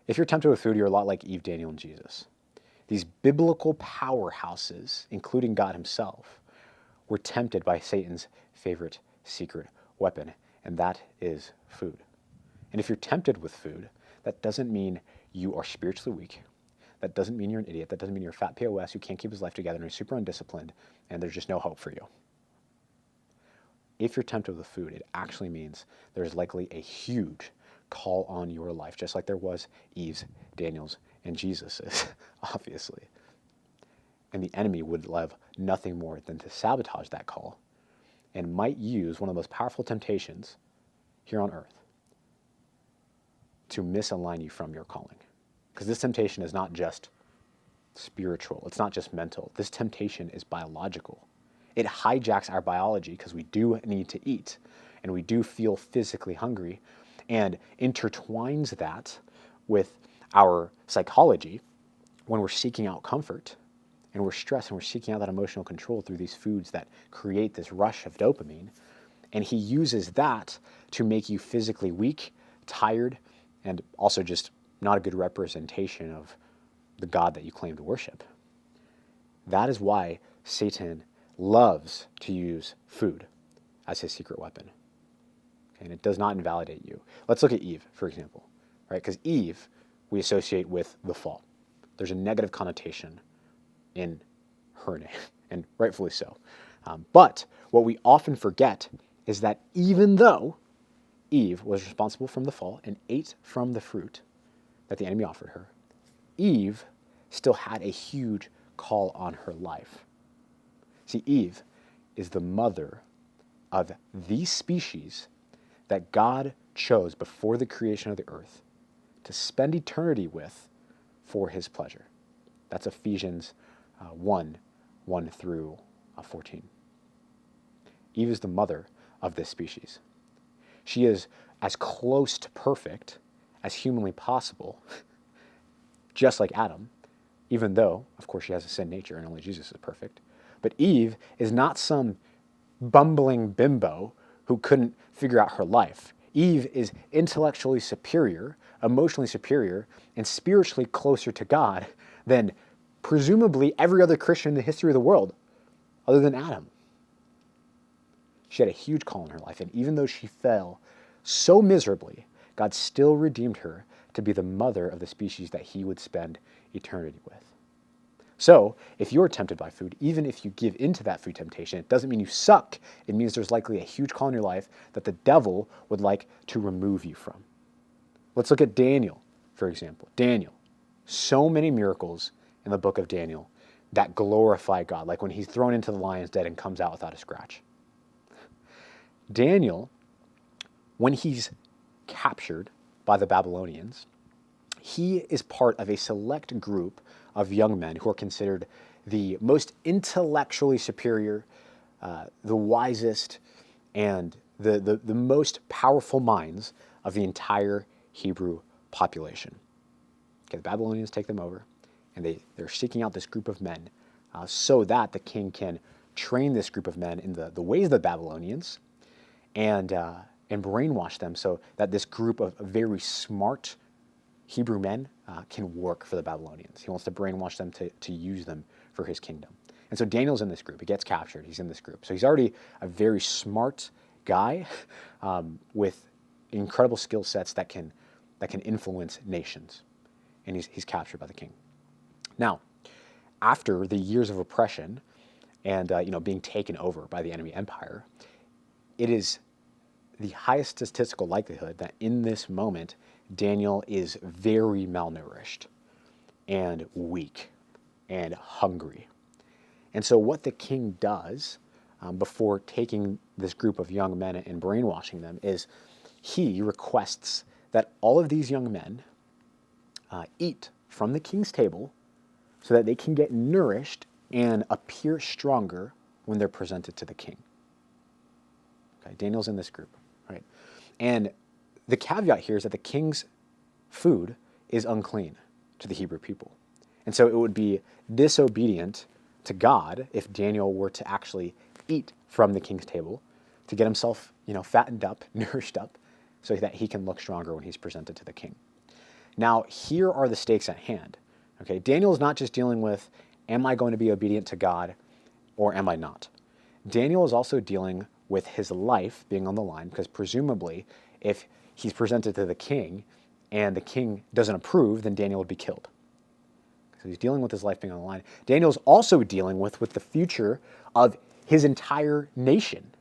If you're tempted with food, you're a lot like Eve, Daniel, and Jesus. These biblical powerhouses, including God himself, were tempted by Satan's favorite secret weapon, and that is food. And if you're tempted with food, that doesn't mean you are spiritually weak. That doesn't mean you're an idiot. That doesn't mean you're a fat POS who can't keep his life together and is super undisciplined and there's just no hope for you. If you're tempted with food, it actually means there's likely a huge call on your life, just like there was Eve's, Daniel's, and Jesus's, obviously. And the enemy would love nothing more than to sabotage that call and might use one of the most powerful temptations here on earth to misalign you from your calling. Because this temptation is not just spiritual, it's not just mental. This temptation is biological. It hijacks our biology because we do need to eat and we do feel physically hungry, and intertwines that with our psychology when we're seeking out comfort and we're stressed and we're seeking out that emotional control through these foods that create this rush of dopamine. And he uses that to make you physically weak, tired, and also just not a good representation of the God that you claim to worship. That is why Satan loves to use food as his secret weapon. Okay, and it does not invalidate you. Let's look at Eve, for example, right? Because Eve we associate with the fall. There's a negative connotation in her name, and rightfully so. But what we often forget is that even though Eve was responsible from the fall and ate from the fruit that the enemy offered her, Eve still had a huge call on her life. See, Eve is the mother of the species that God chose before the creation of the earth to spend eternity with for his pleasure. That's Ephesians 1 through 14. Eve is the mother of this species. She is as close to perfect as humanly possible, just like Adam, even though, of course, she has a sin nature and only Jesus is perfect. But Eve is not some bumbling bimbo who couldn't figure out her life. Eve is intellectually superior, emotionally superior, and spiritually closer to God than presumably every other Christian in the history of the world, other than Adam. She had a huge call in her life, and even though she fell so miserably, God still redeemed her to be the mother of the species that he would spend eternity with. So, if you're tempted by food, even if you give into that food temptation, it doesn't mean you suck. It means there's likely a huge call in your life that the devil would like to remove you from. Let's look at Daniel, for example. Daniel, so many miracles in the book of Daniel that glorify God, like when he's thrown into the lion's den and comes out without a scratch. Daniel, when he's captured by the Babylonians, he is part of a select group of young men who are considered the most intellectually superior, the wisest, and the most powerful minds of the entire Hebrew population. Okay, the Babylonians take them over, and they're seeking out this group of men so that the king can train this group of men in the ways of the Babylonians and brainwash them so that this group of very smart Hebrew men can work for the Babylonians. He wants to brainwash them to use them for his kingdom. And so Daniel's in this group. He gets captured. He's in this group. So he's already a very smart guy with incredible skill sets that can influence nations. And he's captured by the king. Now, after the years of oppression and being taken over by the enemy empire, it is the highest statistical likelihood that in this moment, Daniel is very malnourished and weak and hungry. And so what the king does before taking this group of young men and brainwashing them is he requests that all of these young men eat from the king's table so that they can get nourished and appear stronger when they're presented to the king. Okay, Daniel's in this group, right? And the caveat here is that the king's food is unclean to the Hebrew people. And so it would be disobedient to God if Daniel were to actually eat from the king's table to get himself, fattened up, nourished up, so that he can look stronger when he's presented to the king. Now, here are the stakes at hand. Okay, Daniel is not just dealing with, am I going to be obedient to God or am I not? Daniel is also dealing with his life being on the line, because presumably if he's presented to the king and the king doesn't approve, then Daniel would be killed. So he's dealing with his life being on the line. Daniel's also dealing with the future of his entire nation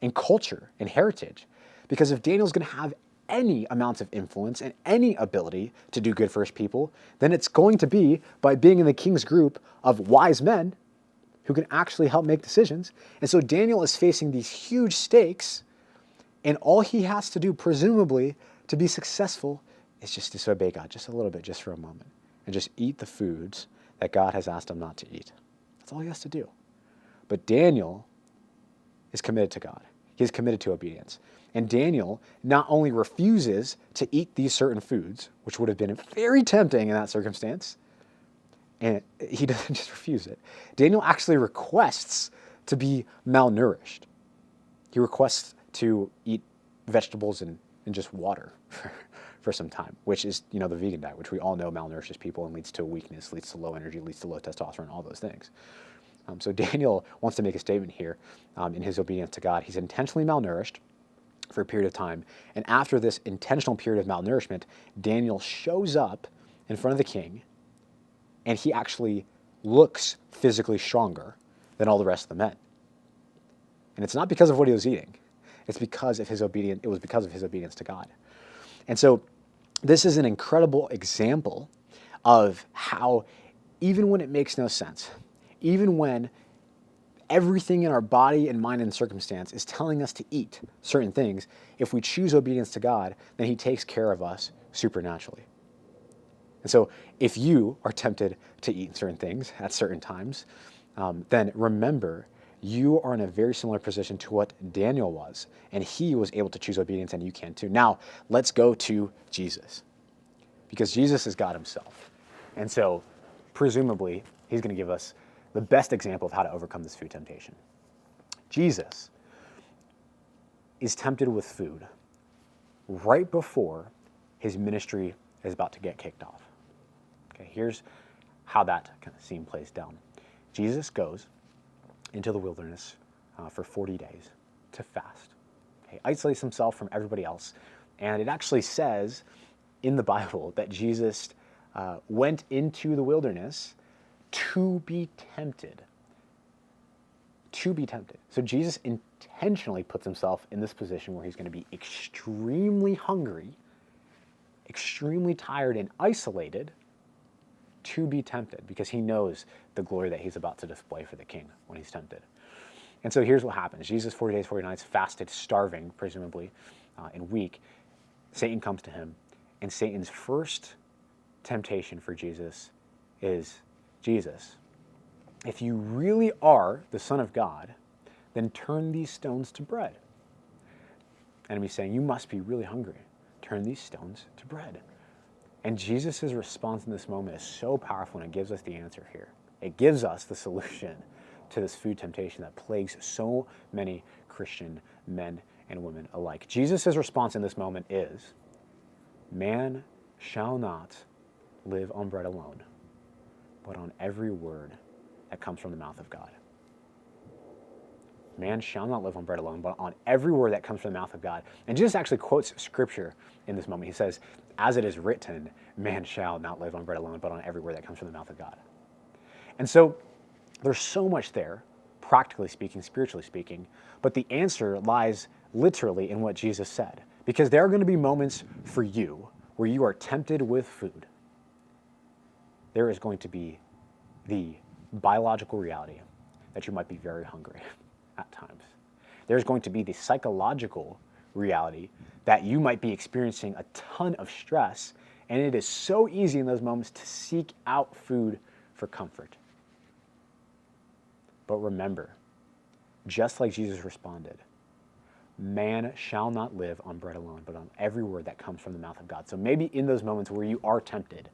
and culture and heritage. Because if Daniel's going to have any amounts of influence and any ability to do good for his people, then it's going to be by being in the king's group of wise men who can actually help make decisions. And so Daniel is facing these huge stakes, and all he has to do, presumably, to be successful is just disobey God just a little bit, just for a moment, and just eat the foods that God has asked him not to eat. That's all he has to do. But Daniel is committed to God. He is committed to obedience. And Daniel not only refuses to eat these certain foods, which would have been very tempting in that circumstance, and he doesn't just refuse it. Daniel actually requests to be malnourished. He requests to eat vegetables and just water for some time, which is, the vegan diet, which we all know malnourishes people and leads to weakness, leads to low energy, leads to low testosterone, all those things. So Daniel wants to make a statement here in his obedience to God. He's intentionally malnourished for a period of time. And after this intentional period of malnourishment, Daniel shows up in front of the king, and he actually looks physically stronger than all the rest of the men. And it's not because of what he was eating. It's because of his obedience. It was because of his obedience to God. And so this is an incredible example of how, even when it makes no sense, even when everything in our body and mind and circumstance is telling us to eat certain things, if we choose obedience to God, then he takes care of us supernaturally. And so if you are tempted to eat certain things at certain times, then remember, you are in a very similar position to what Daniel was, and he was able to choose obedience, and you can too. Now, let's go to Jesus, because Jesus is God himself. And so presumably, he's going to give us the best example of how to overcome this food temptation. Jesus is tempted with food right before his ministry is about to get kicked off. Okay, here's how that kind of scene plays down. Jesus goes into the wilderness for 40 days to fast. Okay, isolates himself from everybody else. And it actually says in the Bible that Jesus went into the wilderness to be tempted. To be tempted. So Jesus intentionally puts himself in this position where he's going to be extremely hungry, extremely tired and isolated, to be tempted, because he knows the glory that he's about to display for the king when he's tempted. And so here's what happens. Jesus, 40 days, 40 nights, fasted, starving, presumably, and weak. Satan comes to him, and Satan's first temptation for Jesus is, Jesus, if you really are the Son of God, then turn these stones to bread. Enemy's saying, you must be really hungry. Turn these stones to bread. And Jesus' response in this moment is so powerful, and it gives us the answer here. It gives us the solution to this food temptation that plagues so many Christian men and women alike. Jesus' response in this moment is, man shall not live on bread alone, but on every word that comes from the mouth of God. Man shall not live on bread alone, but on every word that comes from the mouth of God. And Jesus actually quotes scripture in this moment. He says, as it is written, man shall not live on bread alone, but on every word that comes from the mouth of God. And so there's so much there, practically speaking, spiritually speaking, but the answer lies literally in what Jesus said. Because there are going to be moments for you where you are tempted with food. There is going to be the biological reality that you might be very hungry at times. There's going to be the psychological reality that you might be experiencing a ton of stress, and it is so easy in those moments to seek out food for comfort. But remember, just like Jesus responded, man shall not live on bread alone, but on every word that comes from the mouth of God. So maybe in those moments where you are tempted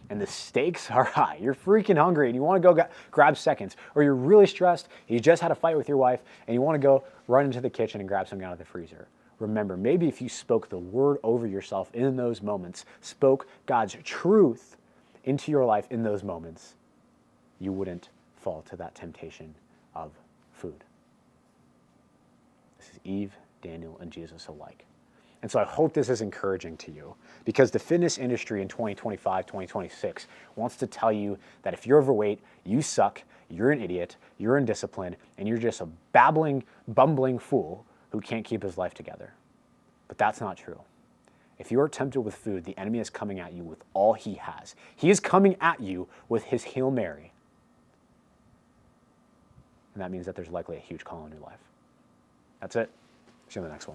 and the stakes are high, you're freaking hungry and you want to go grab seconds, or you're really stressed, you just had a fight with your wife and you want to go run into the kitchen and grab something out of the freezer. remember, maybe if you spoke the word over yourself in those moments, spoke God's truth into your life in those moments, you wouldn't fall to that temptation of food. This is Eve, Daniel, and Jesus alike. And so I hope this is encouraging to you, because the fitness industry in 2025, 2026 wants to tell you that if you're overweight, you suck, you're an idiot, you're indisciplined, and you're just a babbling, bumbling fool who can't keep his life together. But that's not true. If you are tempted with food, the enemy is coming at you with all he has. He is coming at you with his Hail Mary. And that means that there's likely a huge call in your life. That's it. See you in the next one.